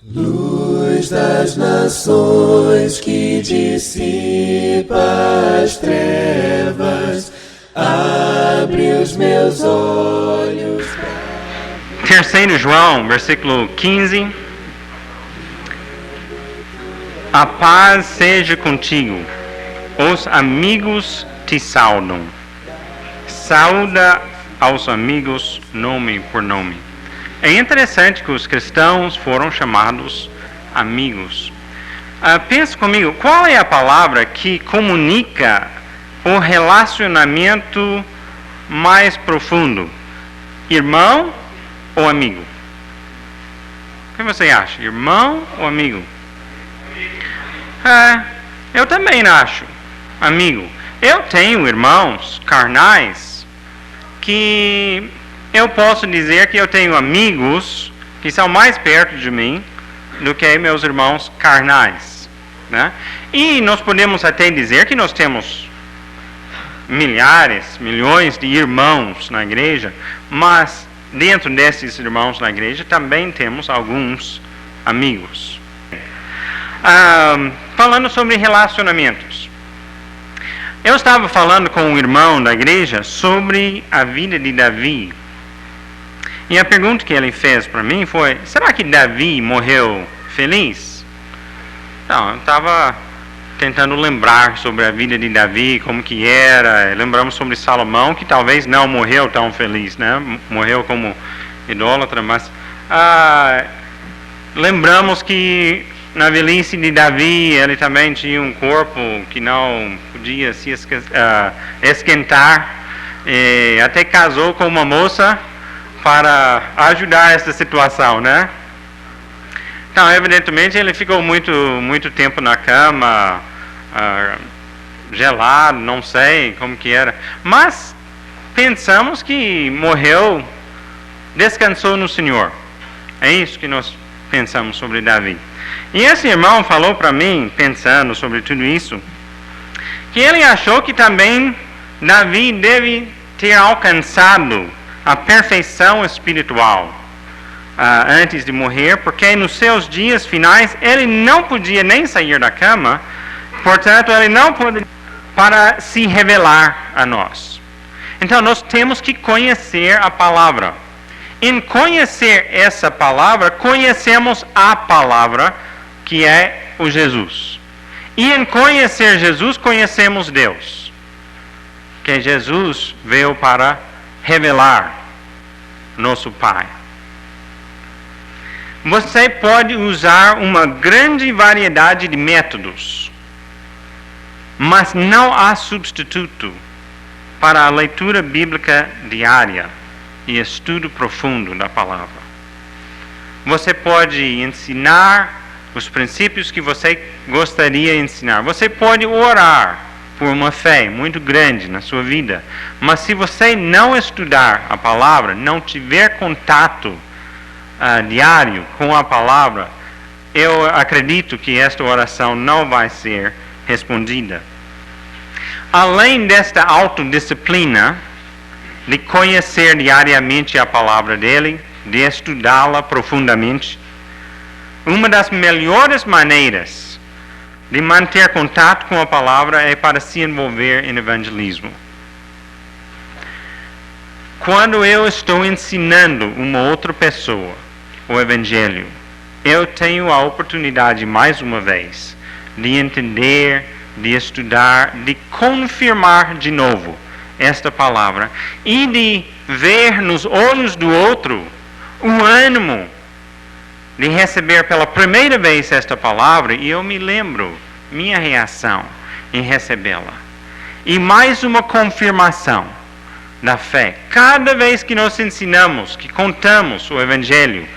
Luz das nações que dissipa as trevas, abre os meus olhos. 3 João, versículo 15. A paz seja contigo. Os amigos te saudam. Sauda aos amigos nome por nome. É interessante que os cristãos foram chamados amigos. Pensa comigo, qual é a palavra que comunica o relacionamento mais profundo? Irmão ou amigo? O que você acha? Irmão ou amigo? Eu também acho. Amigo. Eu tenho irmãos carnais que eu posso dizer que eu tenho amigos que são mais perto de mim do que meus irmãos carnais, né? E nós podemos até dizer que nós temos milhares, milhões de irmãos na igreja, mas dentro desses irmãos na igreja também temos alguns amigos. Falando sobre relacionamentos. Eu estava falando com um irmão da igreja sobre a vida de Davi. E a pergunta que ele fez para mim foi: será que Davi morreu feliz? Não, eu estava tentando lembrar sobre a vida de Davi, como que era. Lembramos sobre Salomão, que talvez não morreu tão feliz, né? Morreu como idólatra, mas lembramos que na velhice de Davi ele também tinha um corpo que não podia se esquentar, e até casou com uma moça para ajudar essa situação, né? Então, evidentemente, ele ficou muito tempo na cama, gelado, não sei como que era. Mas pensamos que morreu, descansou no Senhor. É isso que nós pensamos sobre Davi. E esse irmão falou para mim, pensando sobre tudo isso, que ele achou que também Davi deve ter alcançado a perfeição espiritual antes de morrer, porque nos seus dias finais ele não podia nem sair da cama, portanto ele não poderia para se revelar a nós. Então nós temos que conhecer a palavra. Em conhecer essa palavra, conhecemos a palavra, que é o Jesus. E em conhecer Jesus, conhecemos Deus. Que Jesus veio para revelar nosso Pai. Você pode usar uma grande variedade de métodos, mas não há substituto para a leitura bíblica diária e estudo profundo da palavra. Você pode ensinar os princípios que você gostaria de ensinar. Você pode orar por uma fé muito grande na sua vida, mas se você não estudar a palavra, não tiver contato diário com a palavra, eu acredito que esta oração não vai ser respondida. Além desta autodisciplina de conhecer diariamente a palavra dele, de estudá-la profundamente, uma das melhores maneiras de manter contato com a palavra é para se envolver em evangelismo. Quando eu estou ensinando uma outra pessoa o evangelho, eu tenho a oportunidade, mais uma vez, de entender, de estudar, de confirmar de novo esta palavra e de ver nos olhos do outro o ânimo de receber pela primeira vez esta palavra, e eu me lembro minha reação em recebê-la. E mais uma confirmação da fé. Cada vez que nós ensinamos, que contamos o evangelho,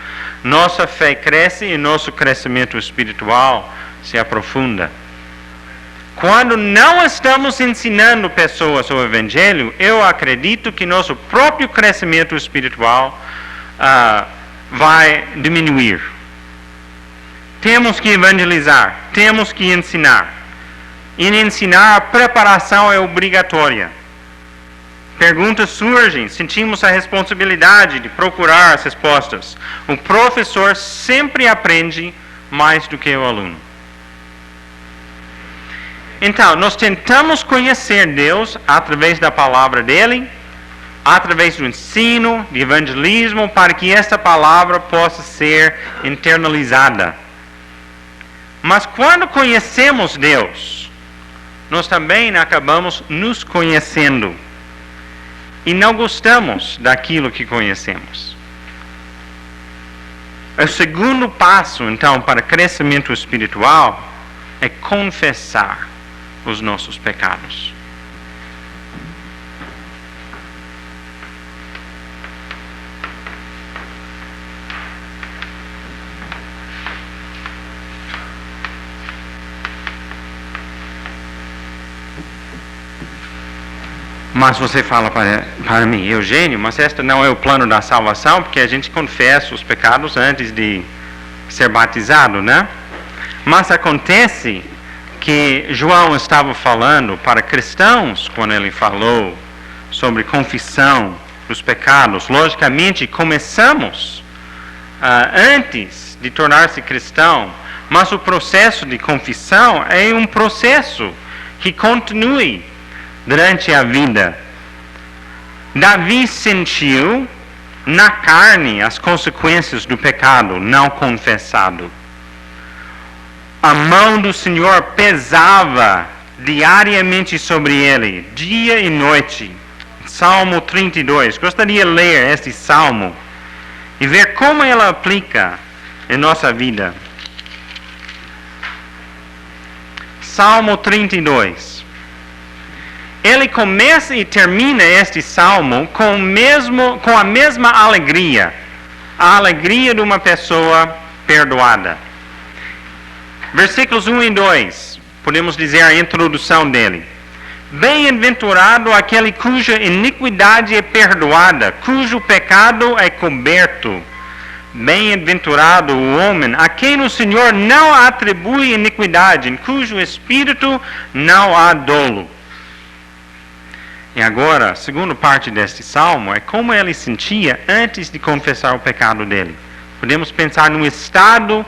nossa fé cresce e nosso crescimento espiritual se aprofunda. Quando não estamos ensinando pessoas o evangelho, eu acredito que nosso próprio crescimento espiritual vai diminuir. Temos que evangelizar, temos que ensinar. Em ensinar, a preparação é obrigatória. Perguntas surgem, sentimos a responsabilidade de procurar as respostas. O professor sempre aprende mais do que o aluno. Então, nós tentamos conhecer Deus através da palavra dele, através do ensino, de evangelismo, para que esta palavra possa ser internalizada. Mas quando conhecemos Deus, nós também acabamos nos conhecendo. E não gostamos daquilo que conhecemos. O segundo passo, então, para crescimento espiritual é confessar os nossos pecados. Mas você fala para mim, Eugênio, mas este não é o plano da salvação, porque a gente confessa os pecados antes de ser batizado, né? Mas acontece que João estava falando para cristãos quando ele falou sobre confissão dos pecados. Logicamente, começamos antes de tornar-se cristão, mas o processo de confissão é um processo que continue durante a vida. Davi sentiu na carne as consequências do pecado não confessado. A mão do Senhor pesava diariamente sobre ele, dia e noite. Salmo 32. Gostaria de ler este salmo e ver como ela aplica em nossa vida. Salmo 32. Ele começa e termina este salmo com a mesma alegria. A alegria de uma pessoa perdoada. Versículos 1 e 2, podemos dizer a introdução dele. Bem-aventurado aquele cuja iniquidade é perdoada, cujo pecado é coberto. Bem-aventurado o homem a quem o Senhor não atribui iniquidade, em cujo espírito não há dolo. E agora, a segunda parte deste salmo é como ele sentia antes de confessar o pecado dele. Podemos pensar no estado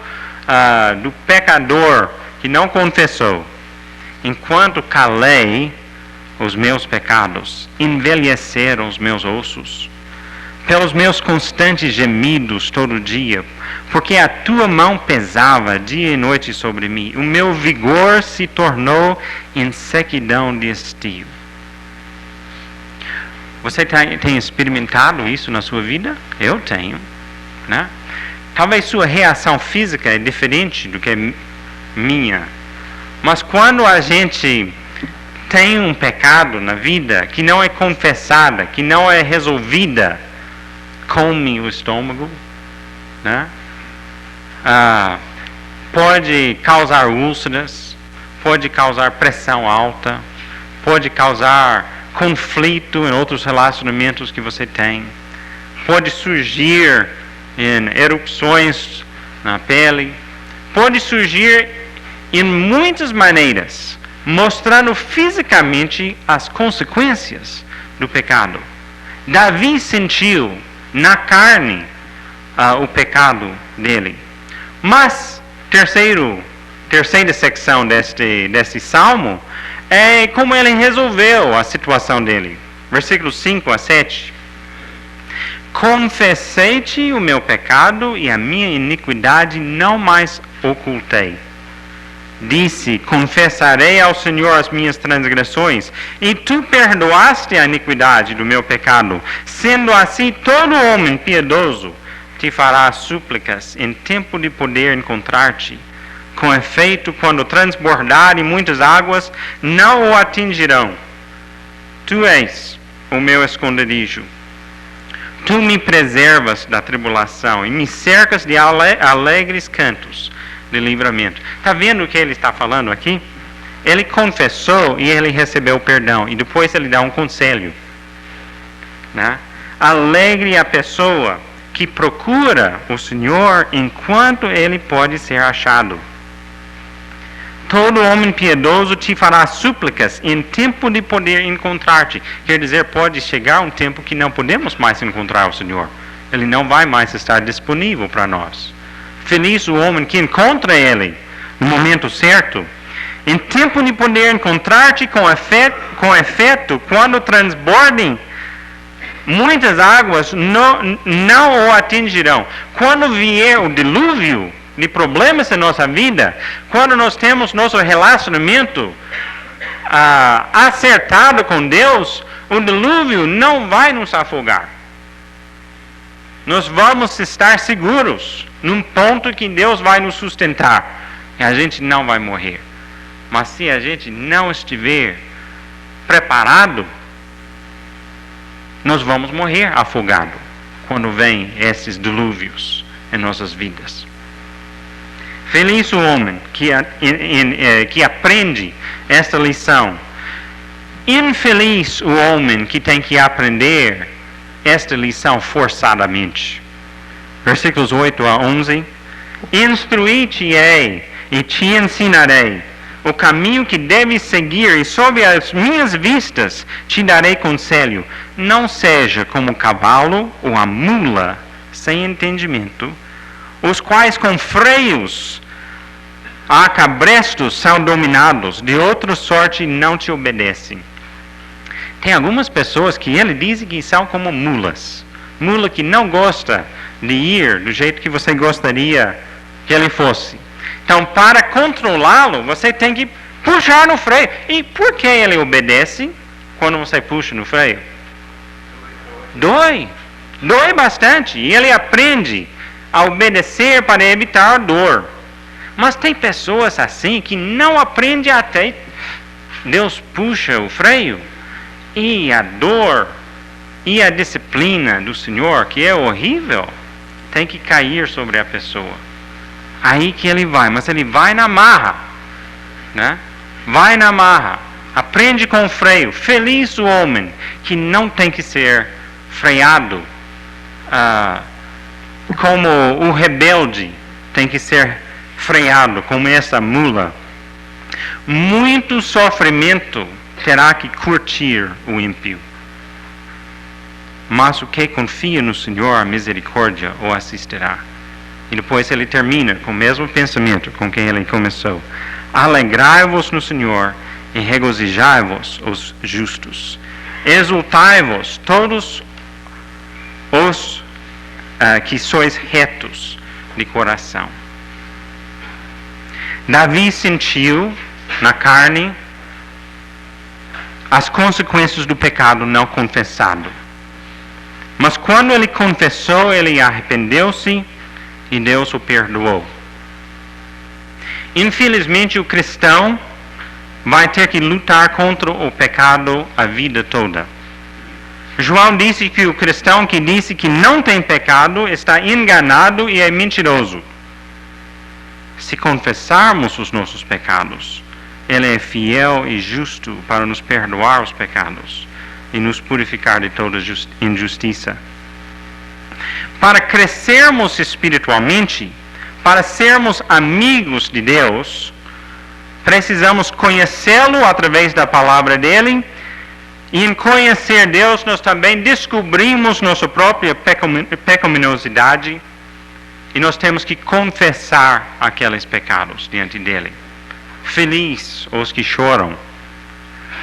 do pecador que não confessou. Enquanto calei os meus pecados, envelheceram os meus ossos, pelos meus constantes gemidos todo dia, porque a tua mão pesava dia e noite sobre mim, o meu vigor se tornou em sequidão de estio. Você tem experimentado isso na sua vida? Eu tenho, né? Talvez sua reação física é diferente do que minha. Mas quando a gente tem um pecado na vida que não é confessada, que não é resolvida, come o estômago, né? Pode causar úlceras, pode causar pressão alta, pode causar conflito em outros relacionamentos que você tem, pode surgir em erupções na pele, pode surgir em muitas maneiras, mostrando fisicamente as consequências do pecado. Davi sentiu na carne o pecado dele. Mas, terceira secção deste salmo, é como ele resolveu a situação dele. Versículos 5 a 7. Confessei-te o meu pecado e a minha iniquidade não mais ocultei. Disse, confessarei ao Senhor as minhas transgressões, e tu perdoaste a iniquidade do meu pecado. Sendo assim, todo homem piedoso te fará súplicas em tempo de poder encontrar-te. Com efeito, quando transbordarem muitas águas, não o atingirão. Tu és o meu esconderijo. Tu me preservas da tribulação e me cercas de alegres cantos de livramento. Está vendo o que ele está falando aqui? Ele confessou e ele recebeu perdão. E depois ele dá um conselho, né? Alegre a pessoa que procura o Senhor enquanto ele pode ser achado. Todo homem piedoso te fará súplicas em tempo de poder encontrar-te. Quer dizer, pode chegar um tempo que não podemos mais encontrar o Senhor. Ele não vai mais estar disponível para nós. Feliz o homem que encontra Ele no momento certo. Em tempo de poder encontrar-te com efeito, quando transbordem, muitas águas não o atingirão. Quando vier o dilúvio de problemas em nossa vida, quando nós temos nosso relacionamento acertado com Deus, o dilúvio não vai nos afogar. Nós vamos estar seguros num ponto que Deus vai nos sustentar e a gente não vai morrer. Mas se a gente não estiver preparado, nós vamos morrer afogado quando vem esses dilúvios em nossas vidas. Feliz o homem que aprende esta lição. Infeliz o homem que tem que aprender esta lição forçadamente. Versículos 8 a 11. Instruí-te-ei e te ensinarei o caminho que deves seguir, e sob as minhas vistas te darei conselho. Não seja como o cavalo ou a mula sem entendimento, os quais com freios a cabrestos são dominados, de outra sorte não te obedecem. Tem algumas pessoas que ele diz que são como mulas. Mula que não gosta de ir do jeito que você gostaria que ele fosse. Então, para controlá-lo, você tem que puxar no freio. E por que ele obedece quando você puxa no freio? Dói bastante. E ele aprende a obedecer para evitar a dor. Mas tem pessoas assim que não aprendem até Deus puxa o freio. E a dor e a disciplina do Senhor, que é horrível, tem que cair sobre a pessoa. Aí que ele vai, mas ele vai na marra, né? Vai na marra, aprende com o freio. Feliz o homem que não tem que ser freado, como o rebelde tem que ser freado, como essa mula. Muito sofrimento terá que curtir o ímpio, mas o que confia no Senhor, a misericórdia o assistirá. E depois ele termina com o mesmo pensamento com que ele começou. Alegrai-vos no Senhor e regozijai-vos os justos. Exultai-vos todos os que sois retos de coração. Davi sentiu na carne as consequências do pecado não confessado. Mas quando ele confessou, ele arrependeu-se e Deus o perdoou. Infelizmente, o cristão vai ter que lutar contra o pecado a vida toda. João disse que o cristão que disse que não tem pecado está enganado e é mentiroso. Se confessarmos os nossos pecados, Ele é fiel e justo para nos perdoar os pecados e nos purificar de toda injustiça. Para crescermos espiritualmente, para sermos amigos de Deus, precisamos conhecê-lo através da palavra dele, e em conhecer Deus nós também descobrimos nossa própria pecaminosidade e nós temos que confessar aqueles pecados diante dele. Feliz os que choram.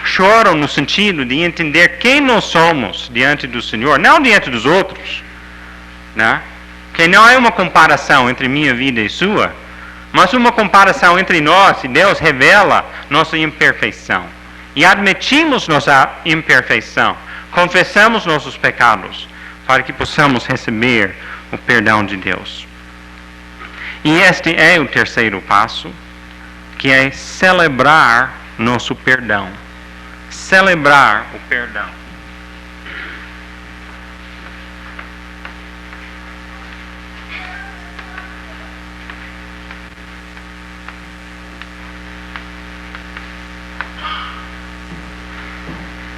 Choram no sentido de entender quem nós somos diante do Senhor, não diante dos outros, né? Que não é uma comparação entre minha vida e sua, mas uma comparação entre nós, e Deus revela nossa imperfeição. E admitimos nossa imperfeição, confessamos nossos pecados, para que possamos receber o perdão de Deus. E este é o terceiro passo, que é celebrar nosso perdão. Celebrar o perdão.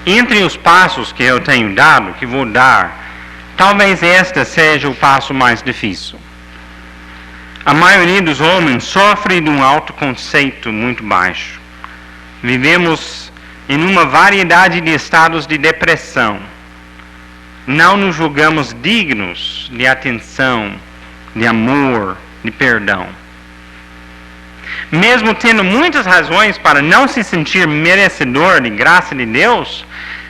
Entre os passos que eu tenho dado, que vou dar, talvez este seja o passo mais difícil. A maioria dos homens sofre de um autoconceito muito baixo. Vivemos em uma variedade de estados de depressão. Não nos julgamos dignos de atenção, de amor, de perdão. Mesmo tendo muitas razões para não se sentir merecedor de graça de Deus,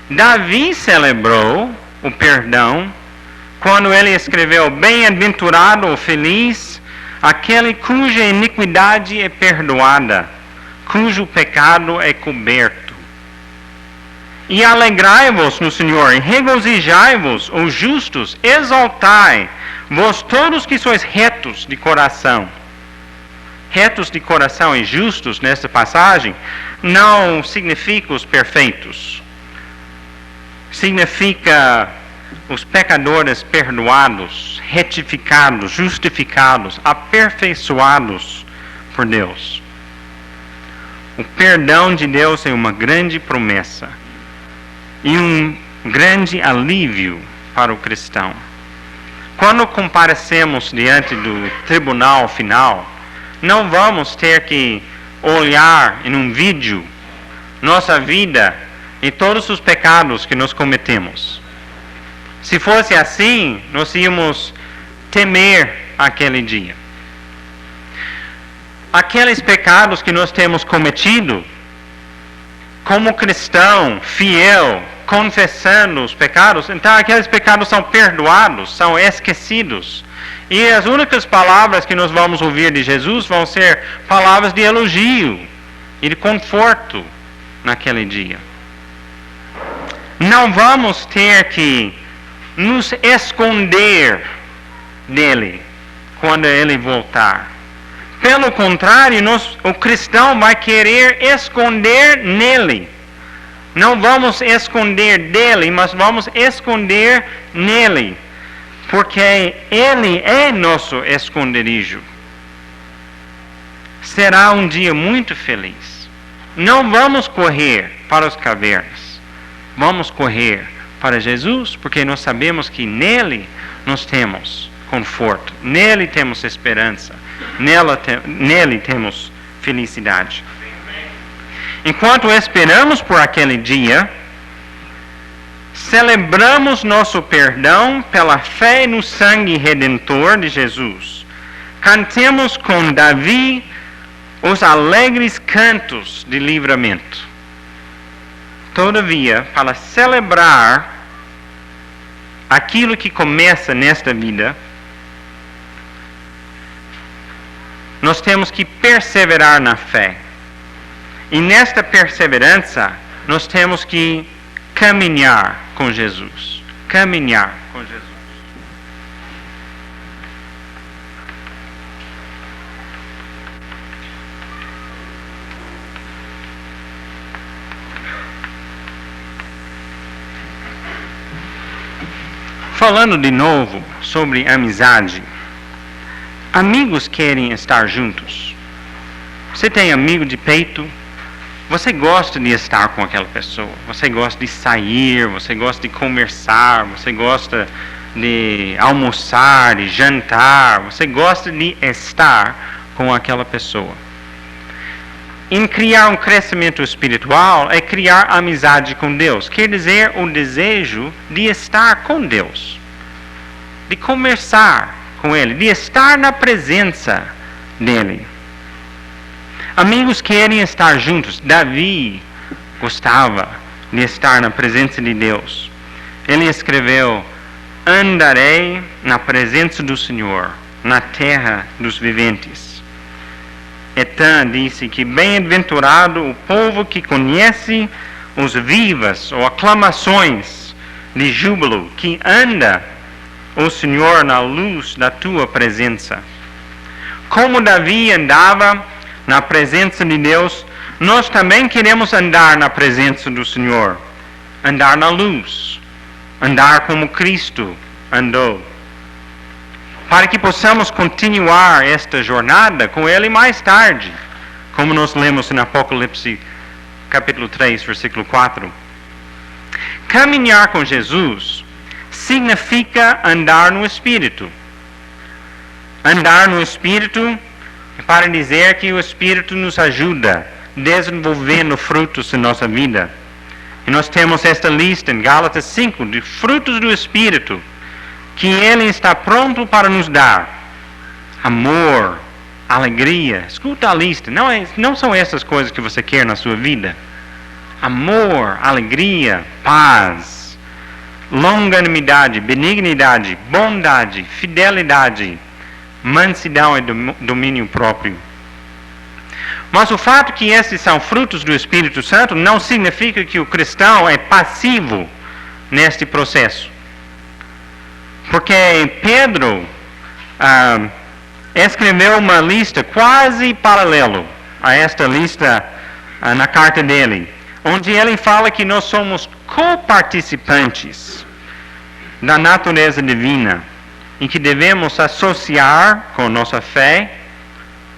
Davi celebrou o perdão quando ele escreveu: bem-aventurado ou feliz aquele cuja iniquidade é perdoada, cujo pecado é coberto. E alegrai-vos no Senhor, e regozijai-vos, os justos, exaltai, vós todos que sois retos de coração. Retos de coração e justos, nesta passagem, não significa os perfeitos. Significa os pecadores perdoados, retificados, justificados, aperfeiçoados por Deus. O perdão de Deus é uma grande promessa e um grande alívio para o cristão. Quando comparecemos diante do tribunal final, não vamos ter que olhar em um vídeo nossa vida e todos os pecados que nós cometemos. Se fosse assim, nós íamos temer aquele dia. Aqueles pecados que nós temos cometido, como cristão fiel, confessando os pecados, então aqueles pecados são perdoados, são esquecidos. E as únicas palavras que nós vamos ouvir de Jesus vão ser palavras de elogio e de conforto naquele dia. Não vamos ter que nos esconder dele quando ele voltar. Pelo contrário, o cristão vai querer esconder nele. Não vamos esconder dele, mas vamos esconder nele, porque ele é nosso esconderijo. Será um dia muito feliz. Não vamos correr para as cavernas. Vamos correr para Jesus, porque nós sabemos que nele nós temos conforto, nele temos esperança, nele temos felicidade. Enquanto esperamos por aquele dia, celebramos nosso perdão pela fé no sangue redentor de Jesus. Cantemos com Davi os alegres cantos de livramento. Todavia, para celebrar aquilo que começa nesta vida, nós temos que perseverar na fé. E nesta perseverança, nós temos que caminhar com Jesus. Caminhar com Jesus. Falando de novo sobre amizade, amigos querem estar juntos. Você tem amigo de peito, você gosta de estar com aquela pessoa, você gosta de sair, você gosta de conversar, você gosta de almoçar, de jantar, você gosta de estar com aquela pessoa. Em criar um crescimento espiritual é criar amizade com Deus. Quer dizer, o desejo de estar com Deus, de conversar com Ele, de estar na presença dEle. Amigos querem estar juntos. Davi gostava de estar na presença de Deus. Ele escreveu: andarei na presença do Senhor, na terra dos viventes. Etan disse que bem-aventurado o povo que conhece os vivas ou aclamações de júbilo, que anda o Senhor na luz da tua presença. Como Davi andava na presença de Deus, nós também queremos andar na presença do Senhor, andar na luz, andar como Cristo andou, para que possamos continuar esta jornada com Ele mais tarde, como nós lemos em Apocalipse capítulo 3, versículo 4. Caminhar com Jesus significa andar no Espírito. Andar no Espírito é para dizer que o Espírito nos ajuda desenvolvendo frutos em nossa vida. E nós temos esta lista em Gálatas 5 de frutos do Espírito que Ele está pronto para nos dar. Amor, alegria. Escuta a lista. Não são essas coisas que você quer na sua vida. Amor, alegria, paz, longanimidade, benignidade, bondade, fidelidade, mansidão e domínio próprio. Mas o fato que esses são frutos do Espírito Santo não significa que o cristão é passivo neste processo. Porque Pedro escreveu uma lista quase paralela a esta lista na carta dele, onde ele fala que nós somos coparticipantes da natureza divina e que devemos associar com nossa fé,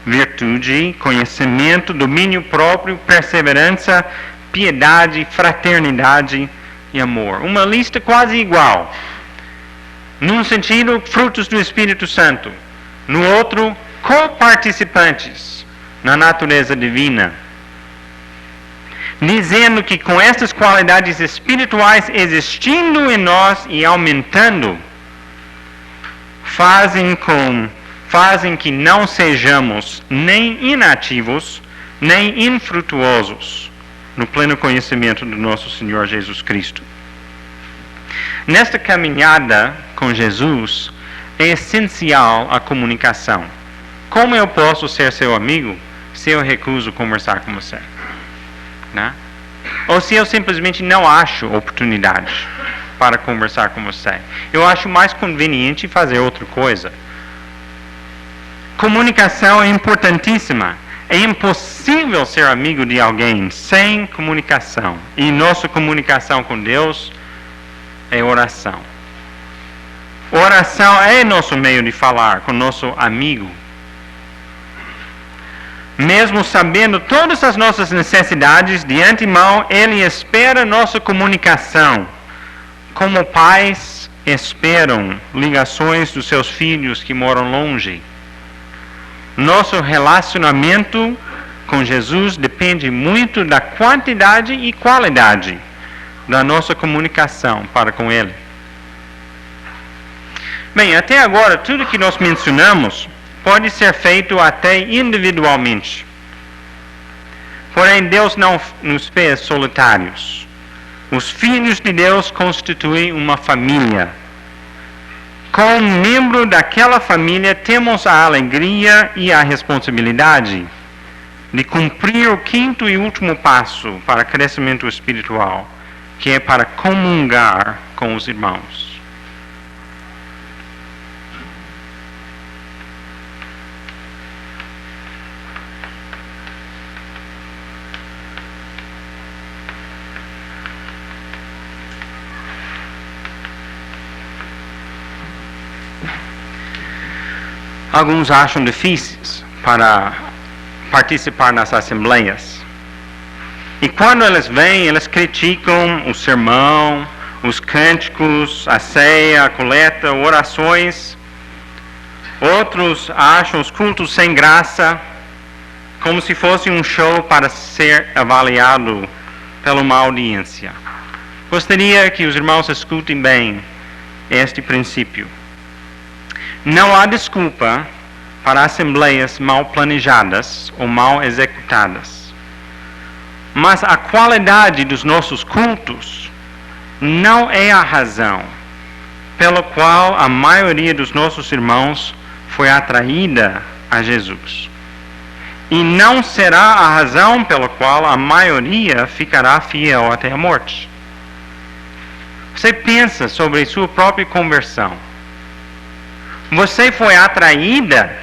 virtude, conhecimento, domínio próprio, perseverança, piedade, fraternidade e amor. Uma lista quase igual. Num sentido, frutos do Espírito Santo. No outro, coparticipantes na natureza divina. Dizendo que com estas qualidades espirituais existindo em nós e aumentando, fazem que não sejamos nem inativos, nem infrutuosos no pleno conhecimento do nosso Senhor Jesus Cristo. Nesta caminhada com Jesus, é essencial a comunicação. Como eu posso ser seu amigo se eu recuso conversar com você? Né? Ou se eu simplesmente não acho oportunidade para conversar com você? Eu acho mais conveniente fazer outra coisa. Comunicação é importantíssima. É impossível ser amigo de alguém sem comunicação. E nossa comunicação com Deus é oração. Oração é nosso meio de falar com nosso amigo. Mesmo sabendo todas as nossas necessidades de antemão, Ele espera nossa comunicação. Como pais esperam ligações dos seus filhos que moram longe. Nosso relacionamento com Jesus depende muito da quantidade e qualidade da nossa comunicação para com Ele. Bem, até agora, tudo que nós mencionamos pode ser feito até individualmente. Porém, Deus não nos fez solitários. Os filhos de Deus constituem uma família. Como membro daquela família, temos a alegria e a responsabilidade de cumprir o quinto e último passo para crescimento espiritual, que é para comungar com os irmãos. Alguns acham difíceis para participar nas assembleias. E quando eles vêm, eles criticam o sermão, os cânticos, a ceia, a coleta, orações. Outros acham os cultos sem graça, como se fosse um show para ser avaliado pela uma audiência. Gostaria que os irmãos escutem bem este princípio. Não há desculpa para assembleias mal planejadas ou mal executadas. Mas a qualidade dos nossos cultos não é a razão pela qual a maioria dos nossos irmãos foi atraída a Jesus. E não será a razão pela qual a maioria ficará fiel até a morte. Você pensa sobre sua própria conversão. Você foi atraída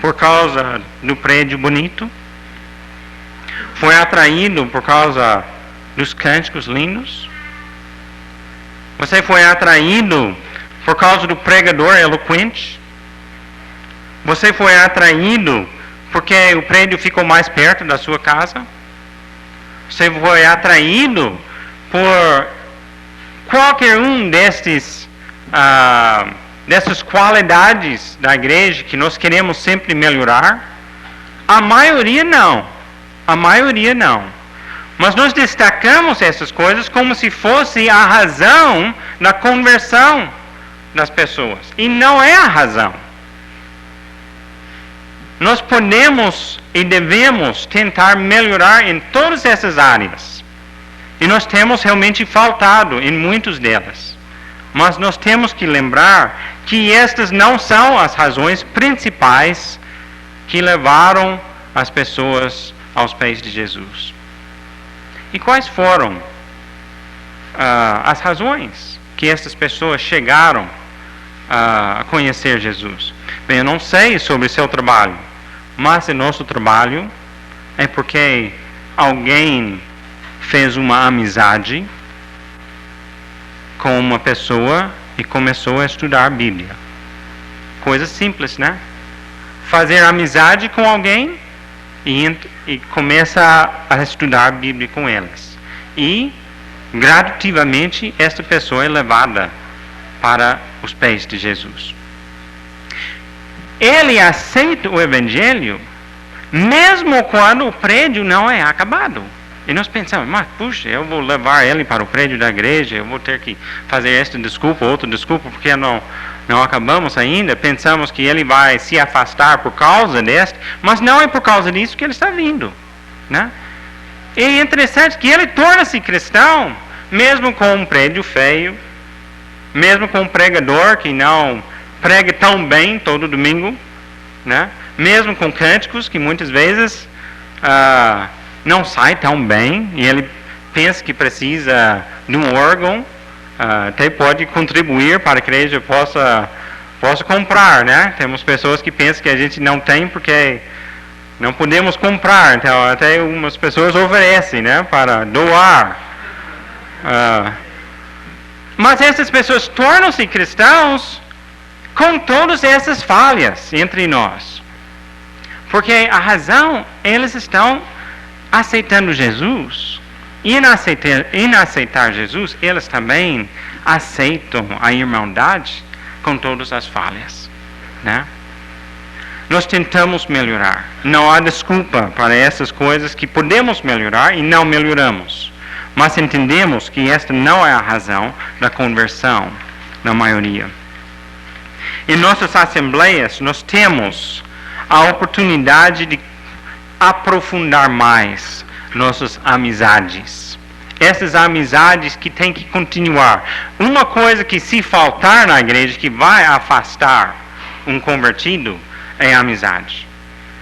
por causa do prédio bonito? Foi atraído por causa dos cânticos lindos? Você foi atraído por causa do pregador eloquente? Você foi atraído porque o prédio ficou mais perto da sua casa? Você foi atraído por qualquer um destes dessas qualidades da igreja que nós queremos sempre melhorar? A maioria não. A maioria não. Mas nós destacamos essas coisas como se fosse a razão da conversão das pessoas. E não é a razão. Nós podemos e devemos tentar melhorar em todas essas áreas. E nós temos realmente faltado em muitas delas. Mas nós temos que lembrar que estas não são as razões principais que levaram as pessoas aos pés de Jesus. E quais foram as razões que estas pessoas chegaram a conhecer Jesus? Bem, eu não sei sobre o seu trabalho, mas o nosso trabalho é porque alguém fez uma amizade com uma pessoa e começou a estudar a Bíblia. Coisa simples, né? Fazer amizade com alguém e começa a estudar a Bíblia com eles. E, gradativamente, esta pessoa é levada para os pés de Jesus. Ele aceita o Evangelho mesmo quando o prédio não é acabado. E nós pensamos, mas puxa, eu vou levar ele para o prédio da igreja, eu vou ter que fazer esta desculpa, outra desculpa, porque não acabamos ainda. Pensamos que ele vai se afastar por causa deste, mas não é por causa disso que ele está vindo, né? E é interessante que ele torna-se cristão, mesmo com um prédio feio, mesmo com um pregador que não prega tão bem todo domingo, né? Mesmo com cânticos que muitas vezes não sai tão bem, e ele pensa que precisa de um órgão, até pode contribuir para que a igreja possa comprar, né? Temos pessoas que pensam que a gente não tem porque não podemos comprar, então até umas pessoas oferecem, né, para doar. Mas essas pessoas tornam-se cristãos com todas essas falhas entre nós. Porque a razão, eles estão aceitando Jesus. E em aceitar Jesus, eles também aceitam a irmandade com todas as falhas, né? Nós tentamos melhorar. Não há desculpa para essas coisas que podemos melhorar e não melhoramos. Mas entendemos que esta não é a razão da conversão da maioria. Em nossas assembleias, nós temos a oportunidade de aprofundar mais nossas amizades. Essas amizades que têm que continuar. Uma coisa que se faltar na igreja, que vai afastar um convertido, é a amizade.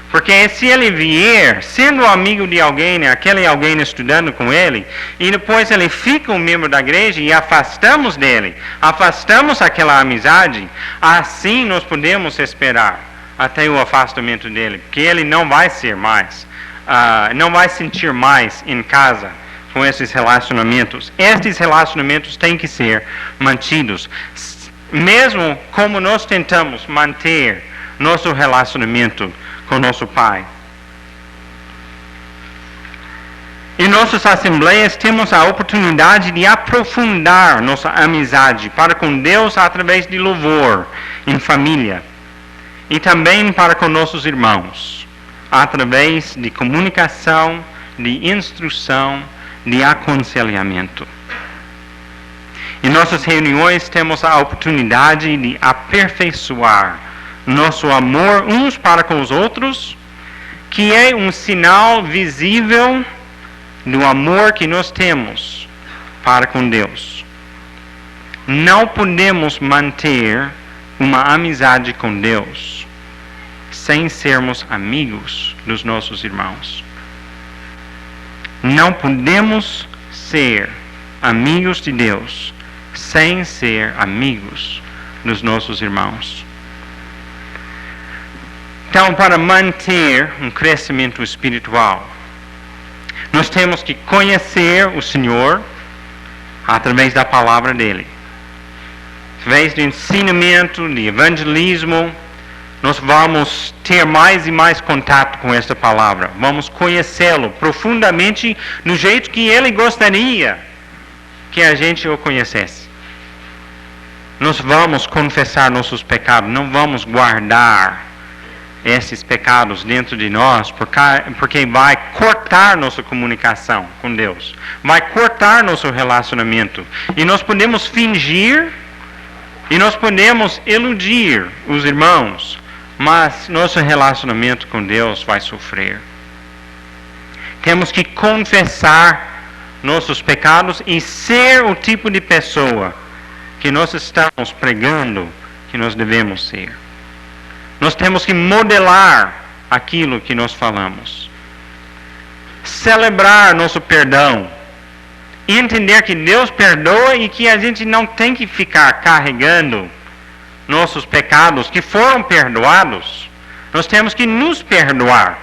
Porque se ele vier sendo amigo de alguém, né, aquele alguém estudando com ele, e depois ele fica um membro da igreja e afastamos dele, afastamos aquela amizade, assim nós podemos esperar até o afastamento dele, porque ele não vai ser mais, não vai sentir mais em casa com esses relacionamentos. Estes relacionamentos têm que ser mantidos, mesmo como nós tentamos manter nosso relacionamento com nosso Pai. Em nossas assembleias temos a oportunidade de aprofundar nossa amizade para com Deus através de louvor em família e também para com nossos irmãos, através de comunicação, de instrução, de aconselhamento. Em nossas reuniões temos a oportunidade de aperfeiçoar nosso amor uns para com os outros, que é um sinal visível do amor que nós temos para com Deus. Não podemos manter uma amizade com Deus sem sermos amigos dos nossos irmãos. Não podemos ser amigos de Deus sem ser amigos dos nossos irmãos. Então, para manter um crescimento espiritual, nós temos que conhecer o Senhor através da palavra dele. Através do ensinamento, de evangelismo, nós vamos ter mais e mais contato com esta palavra. Vamos conhecê-lo profundamente do jeito que ele gostaria que a gente o conhecesse. nós vamos confessar nossos pecados, não vamos guardar esses pecados dentro de nós, porque vai cortar nossa comunicação com Deus, vai cortar nosso relacionamento. E nós podemos fingir, e nós podemos iludir os irmãos, mas nosso relacionamento com Deus vai sofrer. Temos que confessar nossos pecados e ser o tipo de pessoa que nós estamos pregando que nós devemos ser. Nós temos que modelar aquilo que nós falamos. Celebrar nosso perdão. Entender que Deus perdoa e que a gente não tem que ficar carregando nossos pecados que foram perdoados. Nós temos que nos perdoar.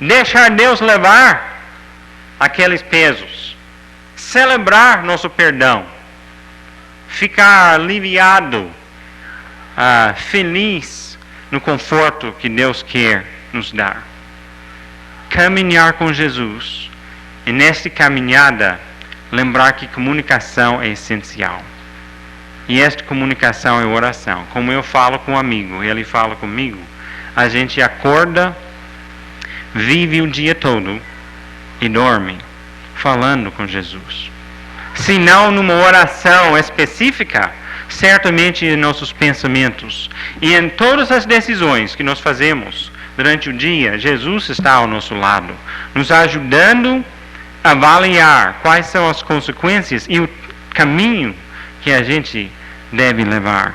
Deixar Deus levar aqueles pesos. Celebrar nosso perdão. Ficar aliviado, feliz no conforto que Deus quer nos dar. Caminhar com Jesus. E nesta caminhada, lembrar que comunicação é essencial. E esta comunicação é oração. Como eu falo com um amigo, ele fala comigo, a gente acorda, vive o dia todo e dorme falando com Jesus. Se não numa oração específica, certamente em nossos pensamentos e em todas as decisões que nós fazemos durante o dia, Jesus está ao nosso lado, nos ajudando a avaliar quais são as consequências e o caminho que a gente deve levar.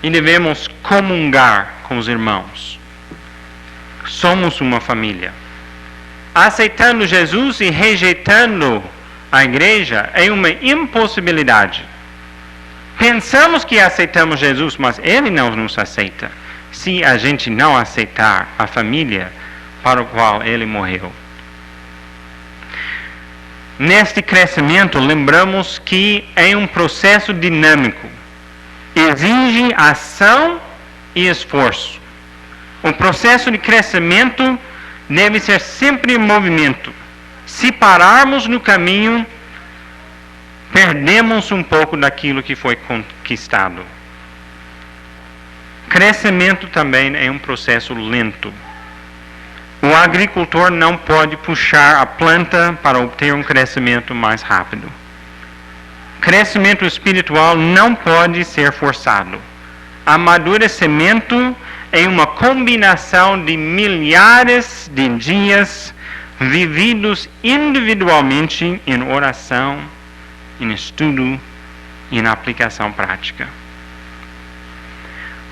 E devemos comungar com os irmãos. Somos uma família. Aceitando Jesus e rejeitando a igreja é uma impossibilidade. Pensamos que aceitamos Jesus, mas Ele não nos aceita se a gente não aceitar a família para o qual Ele morreu. Neste crescimento, lembramos que é um processo dinâmico. Exige ação e esforço. O processo de crescimento deve ser sempre em movimento. Se pararmos no caminho, perdemos um pouco daquilo que foi conquistado. Crescimento também é um processo lento. O agricultor não pode puxar a planta para obter um crescimento mais rápido. Crescimento espiritual não pode ser forçado. Amadurecimento é uma combinação de milhares de dias vividos individualmente em oração, em estudo e na aplicação prática.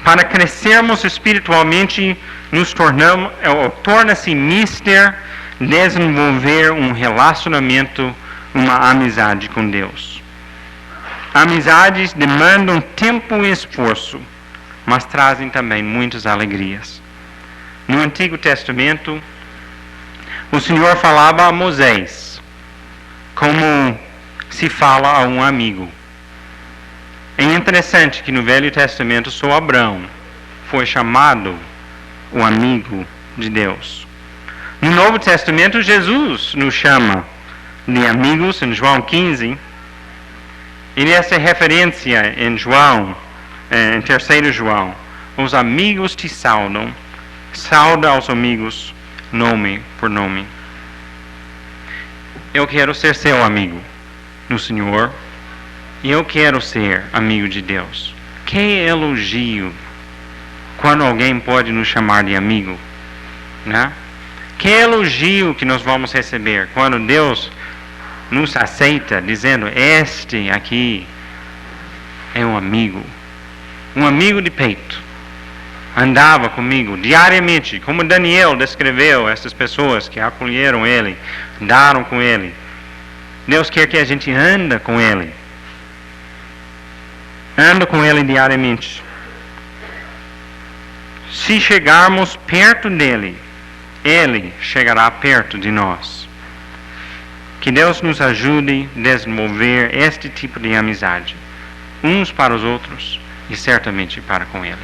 Para crescermos espiritualmente, torna-se mister desenvolver um relacionamento, uma amizade com Deus. Amizades demandam tempo e esforço, mas trazem também muitas alegrias. No Antigo Testamento, o Senhor falava a Moisés como se fala a um amigo. É interessante que no Velho Testamento só Abraão foi chamado o amigo de Deus. No Novo Testamento, Jesus nos chama de amigos em João 15. E nessa referência em João, em 3 João, os amigos te saudam, sauda aos amigos, nome por nome. Eu quero ser seu amigo no Senhor, e eu quero ser amigo de Deus. Que elogio quando alguém pode nos chamar de amigo, né? Que elogio que nós vamos receber quando Deus nos aceita, dizendo, este aqui é um amigo de peito. Andava comigo diariamente, como Daniel descreveu essas pessoas que acolheram ele, andaram com ele. Deus quer que a gente anda com ele. Anda com ele diariamente. Se chegarmos perto dele, ele chegará perto de nós. Que Deus nos ajude a desenvolver este tipo de amizade, uns para os outros e certamente para com ele.